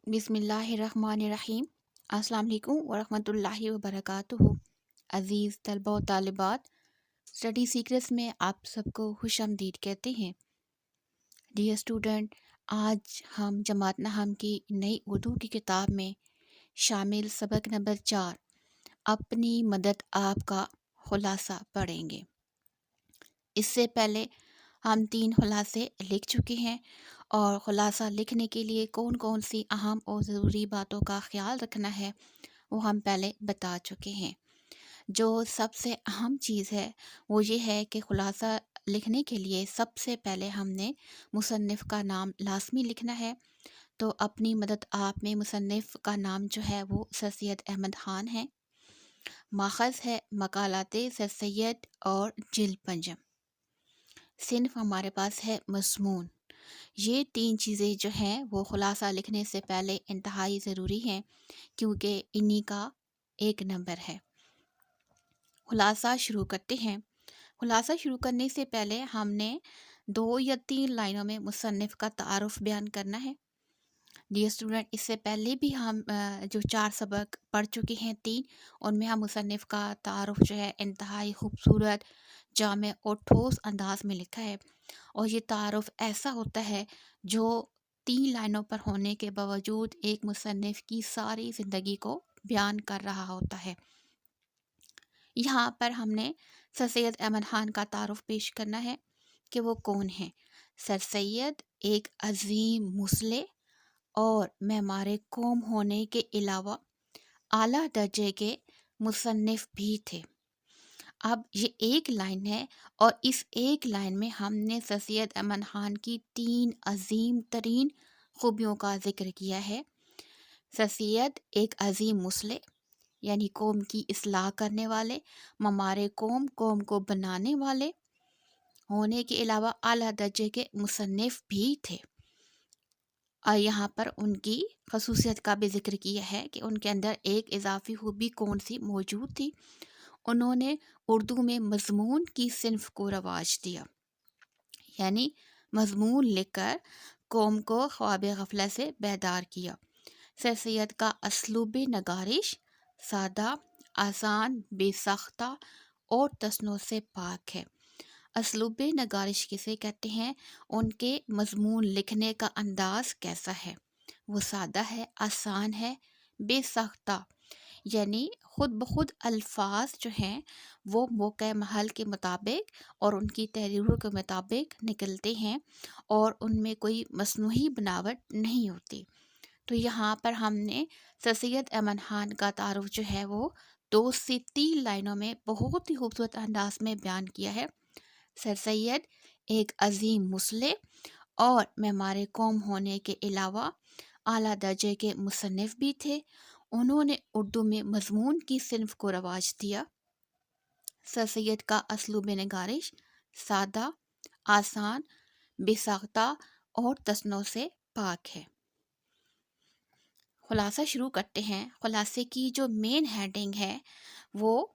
بسم اللہ الرحمن الرحیم۔ السلام علیکم ورحمۃ اللہ وبرکاتہ۔ عزیز طلبہ و طالبات، اسٹڈی سیکرٹس میں آپ سب کو خوش آمدید کہتے ہیں۔ ڈیئر اسٹوڈنٹ، آج ہم جماعت نحم کی نئی اردو کی کتاب میں شامل سبق نمبر 4 اپنی مدد آپ کا خلاصہ پڑھیں گے۔ اس سے پہلے ہم 3 خلاصے لکھ چکے ہیں، اور خلاصہ لکھنے کے لیے کون کون سی اہم اور ضروری باتوں کا خیال رکھنا ہے وہ ہم پہلے بتا چکے ہیں۔ جو سب سے اہم چیز ہے وہ یہ ہے کہ خلاصہ لکھنے کے لیے سب سے پہلے ہم نے مصنف کا نام لازمی لکھنا ہے۔ تو اپنی مدد آپ میں مصنف کا نام جو ہے وہ سر سید احمد خان ہے۔ ماخذ ہے مقالات سر سید اور جلد پنجم۔ صنف ہمارے پاس ہے مضمون۔ یہ 3 چیزیں جو ہیں وہ خلاصہ لکھنے سے پہلے انتہائی ضروری ہیں، کیونکہ انہی کا 1 نمبر ہے۔ خلاصہ شروع کرتے ہیں۔ خلاصہ شروع کرنے سے پہلے ہم نے 2 یا 3 لائنوں میں مصنف کا تعارف بیان کرنا ہے۔ ڈیئر اسٹوڈنٹ، اس سے پہلے بھی ہم جو 4 سبق پڑھ چکے ہیں 3، ان میں ہم مصنف کا تعارف جو ہے انتہائی خوبصورت، جامع اور ٹھوس انداز میں لکھا ہے، اور یہ تعارف ایسا ہوتا ہے جو 3 لائنوں پر ہونے کے باوجود ایک مصنف کی ساری زندگی کو بیان کر رہا ہوتا ہے۔ یہاں پر ہم نے سر سید احمد خان کا تعارف پیش کرنا ہے کہ وہ کون ہیں۔ سر سید ایک عظیم مصلح اور معمار قوم ہونے کے علاوہ اعلیٰ درجے کے مصنف بھی تھے۔ اب یہ 1 لائن ہے، اور اس 1 لائن میں ہم نے سر سید احمد خان کی 3 عظیم ترین خوبیوں کا ذکر کیا ہے۔ سر سید ایک عظیم مصلح، یعنی قوم کی اصلاح کرنے والے، معمار قوم، قوم کو بنانے والے ہونے کے علاوہ اعلیٰ درجے کے مصنف بھی تھے۔ اور یہاں پر ان کی خصوصیت کا بھی ذکر کیا ہے کہ ان کے اندر ایک اضافی خوبی کون سی موجود تھی۔ انہوں نے اردو میں مضمون کی صنف کو رواج دیا، یعنی مضمون لکھ کر قوم کو خواب غفلت سے بیدار کیا۔ سر سید کا اسلوب نگارش سادہ، آسان، بے ساختہ اور تصنع سے پاک ہے۔ اسلوب نگارش کسے کہتے ہیں؟ ان کے مضمون لکھنے کا انداز کیسا ہے؟ وہ سادہ ہے، آسان ہے، بے ساختہ، یعنی خود بخود الفاظ جو ہیں وہ موقع محل کے مطابق اور ان کی تحریروں کے مطابق نکلتے ہیں، اور ان میں کوئی مصنوعی بناوٹ نہیں ہوتی۔ تو یہاں پر ہم نے سر سید احمد خان کا تعارف جو ہے وہ 2 سے 3 لائنوں میں بہت ہی خوبصورت انداز میں بیان کیا ہے۔ سر سید ایک عظیم مصلح اور معمار قوم ہونے کے علاوہ اعلیٰ درجے کے مصنف بھی تھے۔ انہوں نے اردو میں مضمون کی صنف کو رواج دیا۔ سر سید کا اسلوب نگارش سادہ، آسان، بے ساختہ اور تصنع سے پاک ہے۔ خلاصہ شروع کرتے ہیں۔ خلاصے کی جو مین ہیڈنگ ہے وہ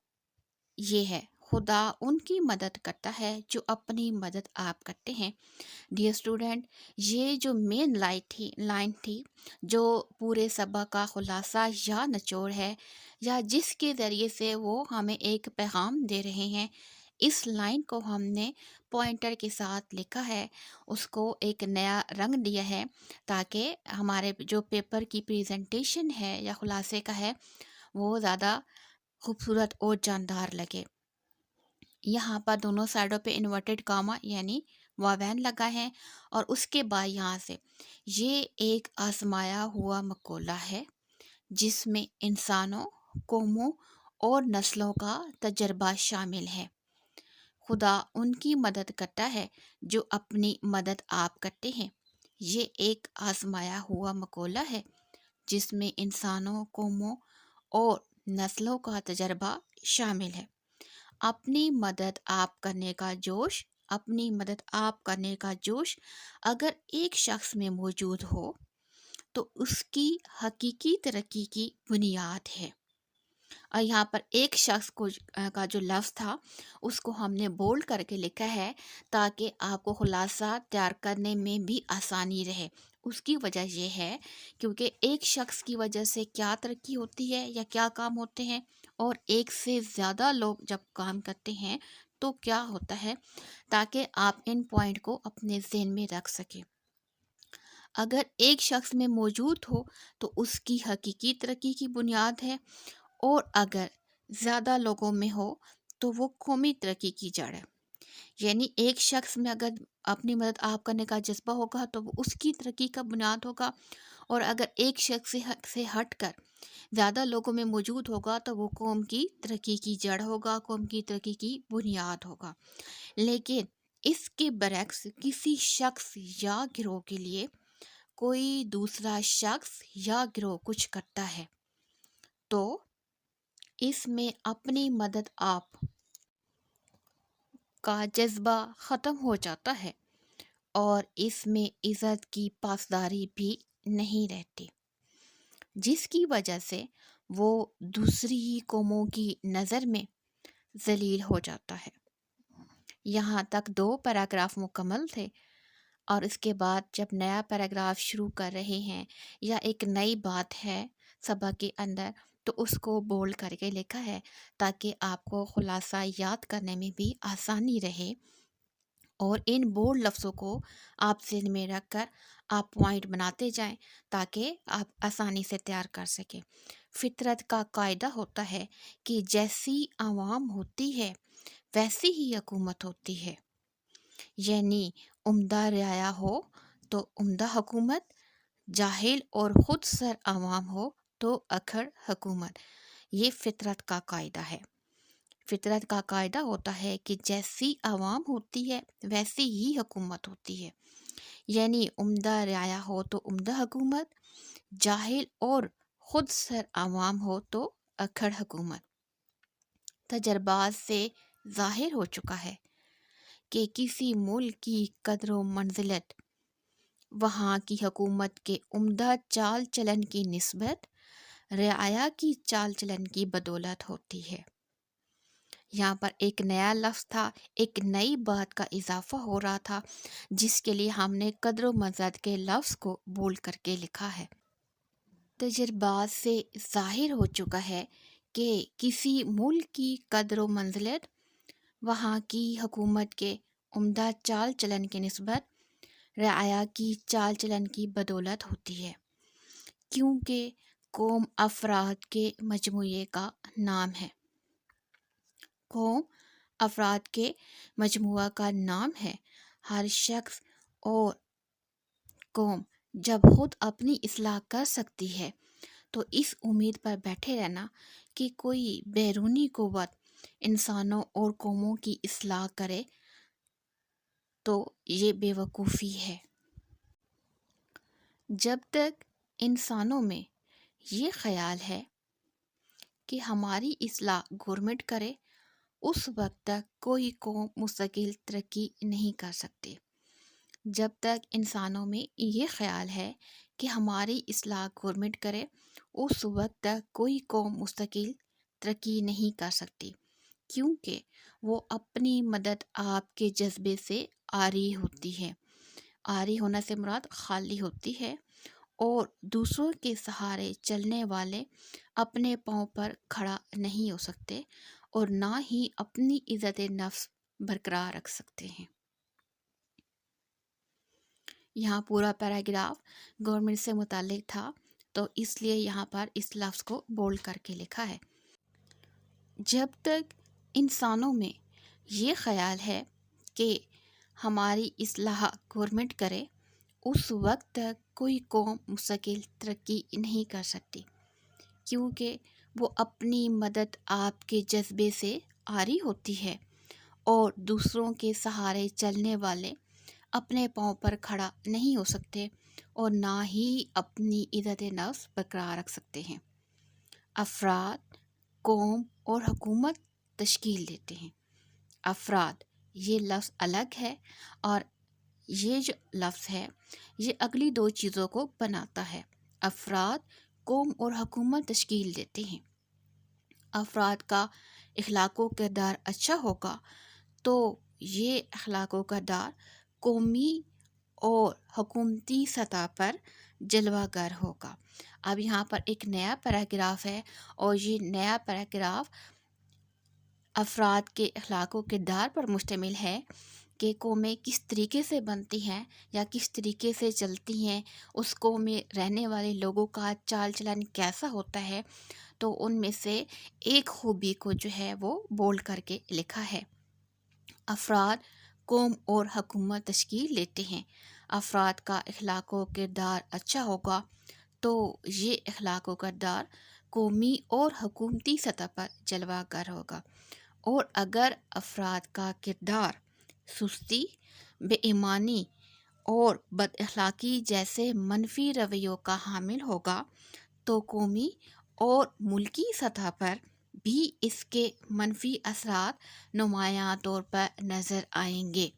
یہ ہے: خدا ان کی مدد کرتا ہے جو اپنی مدد آپ کرتے ہیں۔ ڈیئر اسٹوڈنٹ، یہ جو مین لائن تھی جو پورے سبق کا خلاصہ یا نچوڑ ہے، یا جس کے ذریعے سے وہ ہمیں ایک پیغام دے رہے ہیں، اس لائن کو ہم نے پوائنٹر کے ساتھ لکھا ہے، اس کو ایک نیا رنگ دیا ہے تاکہ ہمارے جو پیپر کی پریزنٹیشن ہے یا خلاصے کا ہے وہ زیادہ خوبصورت اور جاندار لگے۔ یہاں پر دونوں سائڈوں پہ انورٹڈ کاما یعنی واوین لگا ہے، اور اس کے بعد یہاں سے یہ ایک آزمایا ہوا مقولہ ہے جس میں انسانوں، قوموں اور نسلوں کا تجربہ شامل ہے۔ خدا ان کی مدد کرتا ہے جو اپنی مدد آپ کرتے ہیں۔ یہ ایک آزمایا ہوا مقولہ ہے جس میں انسانوں، قوموں اور نسلوں کا تجربہ شامل ہے۔ اپنی مدد آپ کرنے کا جوش اگر ایک شخص میں موجود ہو تو اس کی حقیقی ترقی کی بنیاد ہے۔ اور یہاں پر ایک شخص کا جو لفظ تھا اس کو ہم نے بولڈ کر کے لکھا ہے تاکہ آپ کو خلاصہ تیار کرنے میں بھی آسانی رہے۔ اس کی وجہ یہ ہے کیونکہ ایک شخص کی وجہ سے کیا ترقی ہوتی ہے یا کیا کام ہوتے ہیں، اور ایک سے زیادہ لوگ جب کام کرتے ہیں تو کیا ہوتا ہے، تاکہ آپ ان پوائنٹ کو اپنے ذہن میں رکھ سکیں۔ اگر ایک شخص میں موجود ہو تو اس کی حقیقی ترقی کی بنیاد ہے، اور اگر زیادہ لوگوں میں ہو تو وہ قومی ترقی کی جڑ ہے۔ یعنی ایک شخص میں اگر اپنی مدد آپ کرنے کا جذبہ ہوگا تو وہ اس کی ترقی کا بنیاد ہوگا، اور اگر ایک شخص سے ہٹ کر زیادہ لوگوں میں موجود ہوگا تو وہ قوم کی ترقی کی جڑ ہوگا، قوم کی ترقی کی بنیاد ہوگا۔ لیکن اس کے برعکس کسی شخص یا گروہ کے لیے کوئی دوسرا شخص یا گروہ کچھ کرتا ہے تو اس میں اپنی مدد آپ کا جذبہ ختم ہو جاتا ہے، اور اس میں عزت کی پاسداری بھی نہیں رہتی، جس کی وجہ سے وہ دوسری قوموں کی نظر میں ذلیل ہو جاتا ہے۔ یہاں تک 2 پیراگراف مکمل تھے، اور اس کے بعد جب نیا پیراگراف شروع کر رہے ہیں یا ایک نئی بات ہے سبق کے اندر تو اس کو بولڈ کر کے لکھا ہے تاکہ آپ کو خلاصہ یاد کرنے میں بھی آسانی رہے، اور ان بولڈ لفظوں کو آپ ذہن میں رکھ کر آپ پوائنٹ بناتے جائیں تاکہ آپ آسانی سے تیار کر سکیں۔ فطرت کا قاعدہ ہوتا ہے کہ جیسی عوام ہوتی ہے ویسی ہی حکومت ہوتی ہے، یعنی عمدہ رعایا ہو تو عمدہ حکومت، جاہل اور خود سر عوام ہو تو اکھڑ حکومت۔ یہ فطرت کا قاعدہ ہے۔ فطرت کا قاعدہ ہوتا ہے کہ جیسی عوام ہوتی ہے ویسی ہی حکومت ہوتی ہے، یعنی عمدہ رعایا ہو تو عمدہ حکومت، جاہل اور خود سر عوام ہو تو اکھڑ حکومت۔ تجربات سے ظاہر ہو چکا ہے کہ کسی ملک کی قدر و منزلت وہاں کی حکومت کے عمدہ چال چلن کی نسبت رعایا کی چال چلن کی بدولت ہوتی ہے۔ یہاں پر ایک نیا لفظ تھا، ایک نئی بات کا اضافہ ہو رہا تھا، جس کے لیے ہم نے قدر و منزلت کے لفظ کو بول کر کے لکھا ہے۔ تجربات سے ظاہر ہو چکا ہے کہ کسی ملک کی قدر و منزلت وہاں کی حکومت کے عمدہ چال چلن کی نسبت رعایا کی چال چلن کی بدولت ہوتی ہے، کیونکہ قوم افراد کے مجموعے کا نام ہے۔ قوم افراد کے مجموعہ کا نام ہے۔ ہر شخص اور قوم جب خود اپنی اصلاح کر سکتی ہے تو اس امید پر بیٹھے رہنا کہ کوئی بیرونی قوت انسانوں اور قوموں کی اصلاح کرے تو یہ بے وقوفی ہے۔ جب تک انسانوں میں یہ خیال ہے کہ ہماری اصلاح گورنمنٹ کرے، اس وقت تک کوئی قوم مستقل ترقی نہیں کر سکتی۔ جب تک انسانوں میں یہ خیال ہے کہ ہماری اصلاح گورنمنٹ کرے، اس وقت تک کوئی قوم مستقل ترقی نہیں کر سکتی، کیونکہ وہ اپنی مدد آپ کے جذبے سے عاری ہوتی ہے۔ عاری ہونا سے مراد خالی ہوتی ہے، اور دوسروں کے سہارے چلنے والے اپنے پاؤں پر کھڑا نہیں ہو سکتے اور نہ ہی اپنی عزت نفس برقرار رکھ سکتے ہیں۔ یہاں پورا پیراگراف گورنمنٹ سے متعلق تھا تو اس لیے یہاں پر اس لفظ کو بولڈ کر کے لکھا ہے۔ جب تک انسانوں میں یہ خیال ہے کہ ہماری اصلاح گورنمنٹ کرے، اس وقت تک کوئی قوم مستقل ترقی نہیں کر سکتی، کیونکہ وہ اپنی مدد آپ کے جذبے سے عاری ہوتی ہے، اور دوسروں کے سہارے چلنے والے اپنے پاؤں پر کھڑا نہیں ہو سکتے اور نہ ہی اپنی عزت نفس برقرار رکھ سکتے ہیں۔ افراد، قوم اور حکومت تشکیل دیتے ہیں۔ افراد یہ لفظ الگ ہے، اور یہ جو لفظ ہے یہ اگلی 2 چیزوں کو بناتا ہے۔ افراد، قوم اور حکومت تشکیل دیتے ہیں۔ افراد کا اخلاق و کردار اچھا ہوگا تو یہ اخلاق و کردار قومی اور حکومتی سطح پر جلوہ گر ہوگا۔ اب یہاں پر ایک نیا پیراگراف ہے اور یہ نیا پیراگراف افراد کے اخلاق و کردار پر مشتمل ہے کہ قومیں کس طریقے سے بنتی ہیں یا کس طریقے سے چلتی ہیں، اس قوم میں رہنے والے لوگوں کا چال چلن کیسا ہوتا ہے۔ تو ان میں سے ایک خوبی کو جو ہے وہ بولڈ کر کے لکھا ہے۔ افراد قوم اور حکومت تشکیل لیتے ہیں۔ افراد کا اخلاق و کردار اچھا ہوگا تو یہ اخلاق و کردار قومی اور حکومتی سطح پر جلوہ گر ہوگا، اور اگر افراد کا کردار سستی، بے ایمانی اور بد اخلاقی جیسے منفی رویوں کا حامل ہوگا تو قومی اور ملکی سطح پر بھی اس کے منفی اثرات نمایاں طور پر نظر آئیں گے۔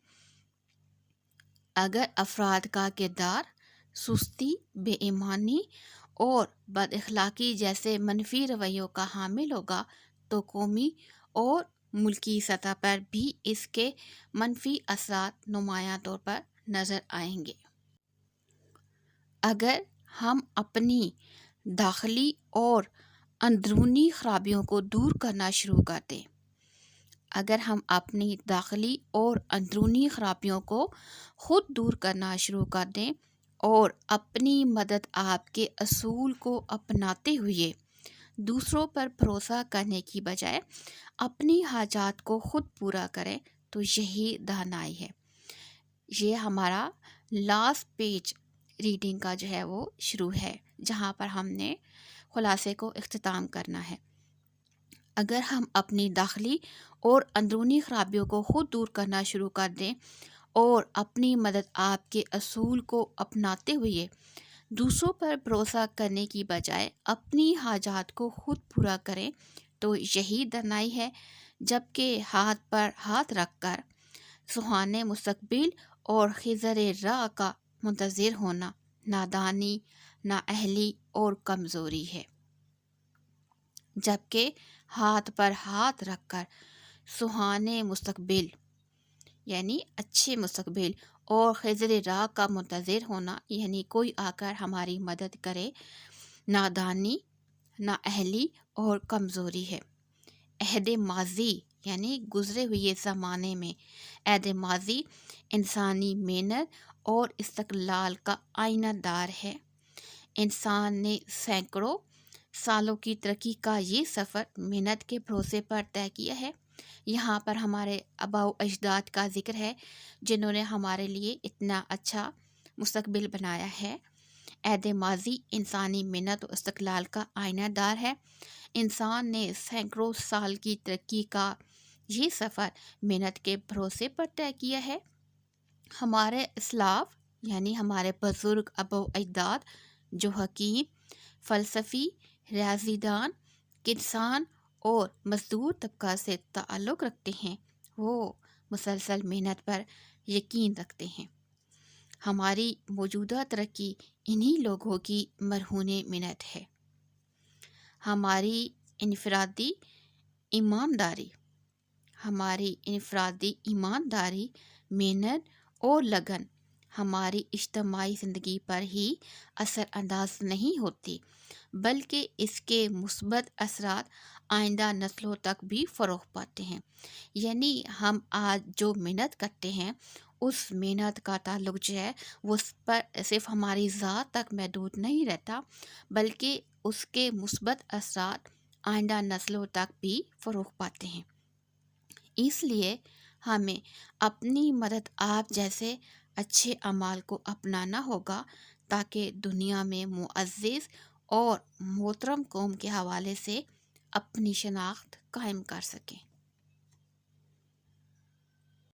اگر افراد کا کردار سستی، بے ایمانی اور بد اخلاقی جیسے منفی رویوں کا حامل ہوگا تو قومی اور ملکی سطح پر بھی اس کے منفی اثرات نمایاں طور پر نظر آئیں گے۔ اگر ہم اپنی داخلی اور اندرونی خرابیوں کو دور کرنا شروع کر دیں، اگر ہم اپنی داخلی اور اندرونی خرابیوں کو خود دور کرنا شروع کر دیں اور اپنی مدد آپ کے اصول کو اپناتے ہوئے دوسروں پر بھروسہ کرنے کی بجائے اپنی حاجات کو خود پورا کریں تو یہی دانائی ہے۔ یہ ہمارا لاسٹ پیج ریڈنگ کا جو ہے وہ شروع ہے، جہاں پر ہم نے خلاصے کو اختتام کرنا ہے۔ اگر ہم اپنی داخلی اور اندرونی خرابیوں کو خود دور کرنا شروع کر دیں اور اپنی مدد آپ کے اصول کو اپناتے ہوئے دوسروں پر بھروسہ کرنے کی بجائے اپنی حاجات کو خود پورا کریں تو یہی دانائی ہے۔ جبکہ ہاتھ پر ہاتھ رکھ کر سہانے مستقبل اور خضر راہ کا منتظر ہونا نادانی، نااہلی اور کمزوری ہے۔ جبکہ ہاتھ پر ہاتھ رکھ کر سہانے مستقبل یعنی اچھے مستقبل اور خضر راہ کا منتظر ہونا یعنی کوئی آ کر ہماری مدد کرے نادانی، نااہلی اور کمزوری ہے۔ عہد ماضی یعنی گزرے ہوئے زمانے میں عہد ماضی انسانی محنت اور استقلال کا آئینہ دار ہے۔ انسان نے سینکڑوں سالوں کی ترقی کا یہ سفر محنت کے بھروسے پر طے کیا ہے۔ یہاں پر ہمارے آباء و اجداد کا ذکر ہے جنہوں نے ہمارے لیے اتنا اچھا مستقبل بنایا ہے۔ عہد ماضی انسانی محنت و استقلال کا آئینہ دار ہے۔ انسان نے سینکڑوں سال کی ترقی کا یہ سفر محنت کے بھروسے پر طے کیا ہے۔ ہمارے اسلاف یعنی ہمارے بزرگ آباء و اجداد جو حکیم، فلسفی، ریاضی دان، کسان اور مزدور طبقہ سے تعلق رکھتے ہیں، وہ مسلسل محنت پر یقین رکھتے ہیں۔ ہماری موجودہ ترقی انہی لوگوں کی مرہون محنت ہے۔ ہماری انفرادی ایمانداری، محنت اور لگن ہماری اجتماعی زندگی پر ہی اثر انداز نہیں ہوتی بلکہ اس کے مثبت اثرات آئندہ نسلوں تک بھی فروغ پاتے ہیں۔ یعنی ہم آج جو محنت کرتے ہیں اس محنت کا تعلق جو ہے وہ صرف ہماری ذات تک محدود نہیں رہتا بلکہ اس کے مثبت اثرات آئندہ نسلوں تک بھی فروغ پاتے ہیں۔ اس لیے ہمیں اپنی مدد آپ جیسے اچھے اعمال کو اپنانا ہوگا تاکہ دنیا میں معزز اور محترم قوم کے حوالے سے اپنی شناخت قائم کر سکیں۔